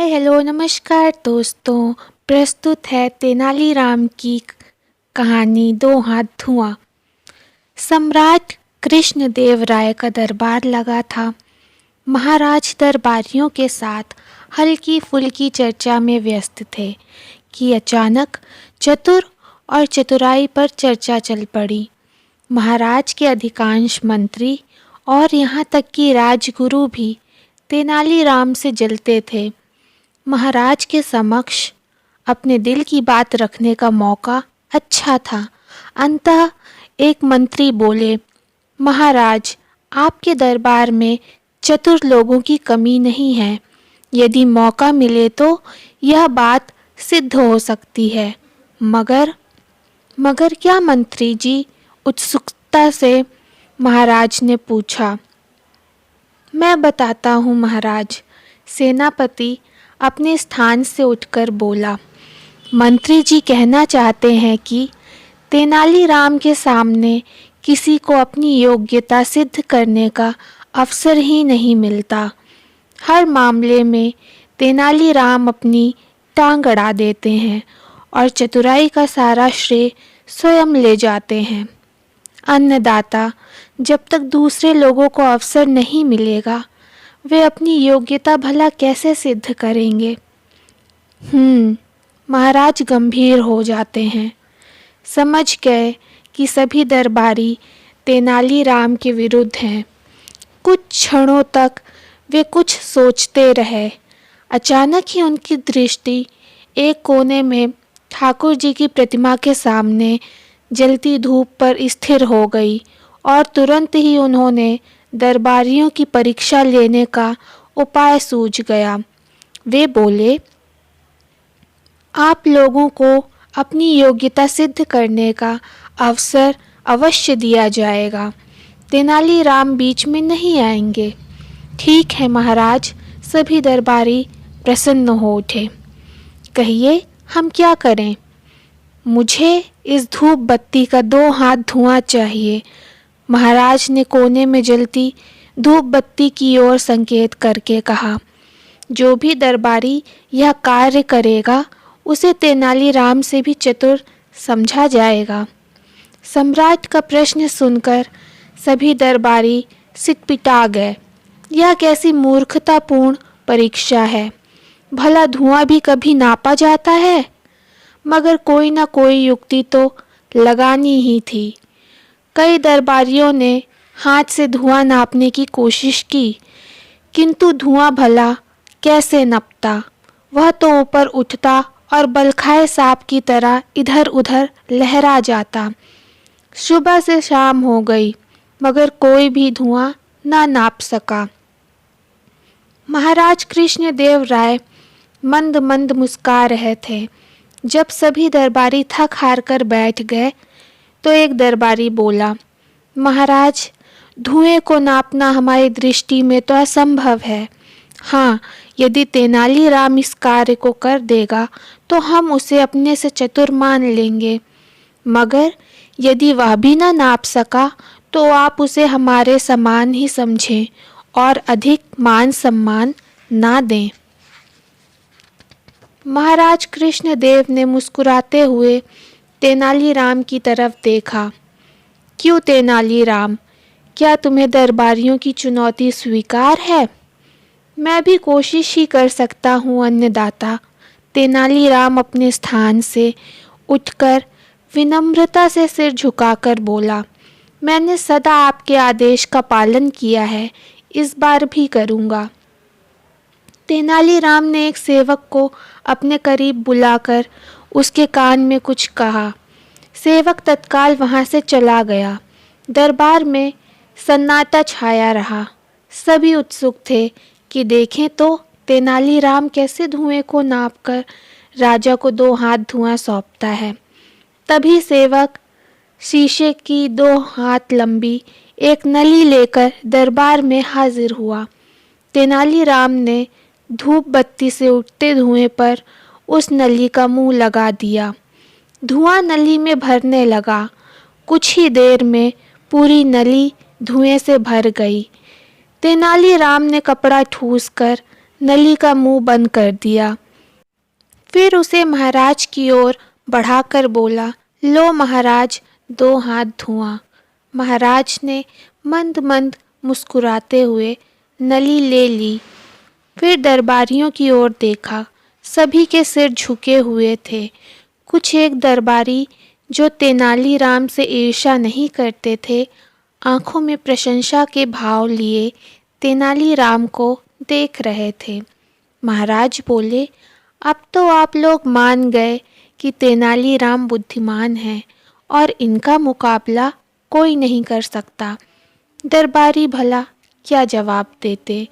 Hello नमस्कार दोस्तों। प्रस्तुत है तेनालीराम की कहानी दो हाथ धुआं। सम्राट कृष्णदेव राय का दरबार लगा था। महाराज दरबारियों के साथ हल्की फुल्की चर्चा में व्यस्त थे कि अचानक चतुर और चतुराई पर चर्चा चल पड़ी। महाराज के अधिकांश मंत्री और यहाँ तक कि राजगुरु भी तेनालीराम से जलते थे। महाराज के समक्ष अपने दिल की बात रखने का मौका अच्छा था। अंततः एक मंत्री बोले, महाराज, आपके दरबार में चतुर लोगों की कमी नहीं है। यदि मौका मिले तो यह बात सिद्ध हो सकती है। मगर क्या मंत्री जी? उत्सुकता से महाराज ने पूछा। मैं बताता हूँ महाराज, सेनापति अपने स्थान से उठकर बोला। मंत्री जी कहना चाहते हैं कि तेनालीराम के सामने किसी को अपनी योग्यता सिद्ध करने का अवसर ही नहीं मिलता। हर मामले में तेनालीराम अपनी टांग अड़ा देते हैं और चतुराई का सारा श्रेय स्वयं ले जाते हैं। अन्नदाता, जब तक दूसरे लोगों को अवसर नहीं मिलेगा, वे अपनी योग्यता भला कैसे सिद्ध करेंगे? महाराज गंभीर हो जाते हैं। समझ गए कि सभी दरबारी तेनालीराम के विरुद्ध हैं। कुछ क्षणों तक वे कुछ सोचते रहे। अचानक ही उनकी दृष्टि एक कोने में ठाकुर जी की प्रतिमा के सामने जलती धूप पर स्थिर हो गई और तुरंत ही उन्होंने दरबारियों की परीक्षा लेने का उपाय सूझ गया। वे बोले, आप लोगों को अपनी योग्यता सिद्ध करने का अवसर अवश्य दिया जाएगा। तेनालीराम बीच में नहीं आएंगे। ठीक है महाराज, सभी दरबारी प्रसन्न हो उठे। कहिए, हम क्या करें? मुझे इस धूप बत्ती का 2 हाथ धुआं चाहिए। महाराज ने कोने में जलती धूप बत्ती की ओर संकेत करके कहा। जो भी दरबारी यह कार्य करेगा उसे तेनालीराम से भी चतुर समझा जाएगा। सम्राट का प्रश्न सुनकर सभी दरबारी सिटपिटा गए। यह कैसी मूर्खतापूर्ण परीक्षा है? भला धुआं भी कभी नापा जाता है? मगर कोई ना कोई युक्ति तो लगानी ही थी। कई दरबारियों ने हाथ से धुआं नापने की कोशिश की, किंतु धुआं भला कैसे नपता? वह तो ऊपर उठता और बलखाए सांप की तरह इधर उधर लहरा जाता। सुबह से शाम हो गई, मगर कोई भी धुआं ना नाप सका। महाराज कृष्णदेव राय मंद मंद मुस्कुरा रहे थे। जब सभी दरबारी थक हार कर बैठ गए तो एक दरबारी बोला, महाराज, धुएं को नापना हमारी दृष्टि में तो असंभव है। हाँ, यदि तेनालीराम इस कार्य को कर देगा तो हम उसे अपने से चतुर मान लेंगे। मगर यदि वह भी ना नाप सका तो आप उसे हमारे समान ही समझें और अधिक मान सम्मान ना दें। महाराज कृष्णदेव ने मुस्कुराते हुए तेनालीराम की तरफ देखा। क्यों तेनालीराम, क्या तुम्हें दरबारियों की चुनौती स्वीकार है? मैं भी कोशिश ही कर सकता हूँ अन्नदाता। तेनालीराम अपने स्थान से उठकर विनम्रता से सिर झुकाकर बोला, मैंने सदा आपके आदेश का पालन किया है, इस बार भी करूँगा। तेनालीराम ने एक सेवक को अपने करीब बुलाकर उसके कान में कुछ कहा। सेवक तत्काल वहां से चला गया। दरबार में सन्नाटा छाया रहा। सभी उत्सुक थे कि देखें तो तेनालीराम कैसे धुएं को नापकर राजा को 2 हाथ धुआं सौंपता है। तभी सेवक शीशे की 2 हाथ लंबी एक नली लेकर दरबार में हाजिर हुआ। तेनालीराम ने धूप बत्ती से उठते धुएं पर उस नली का मुंह लगा दिया। धुआं नली में भरने लगा। कुछ ही देर में पूरी नली धुएं से भर गई। तेनालीराम ने कपड़ा ठूंस कर नली का मुंह बंद कर दिया। फिर उसे महाराज की ओर बढ़ाकर बोला, लो महाराज, 2 हाथ धुआं। महाराज ने मंद मंद मुस्कुराते हुए नली ले ली। फिर दरबारियों की ओर देखा। सभी के सिर झुके हुए थे। कुछ एक दरबारी जो तेनालीराम से ईर्ष्या नहीं करते थे, आंखों में प्रशंसा के भाव लिए तेनालीराम को देख रहे थे। महाराज बोले, अब तो आप लोग मान गए कि तेनालीराम बुद्धिमान है और इनका मुकाबला कोई नहीं कर सकता। दरबारी भला क्या जवाब देते।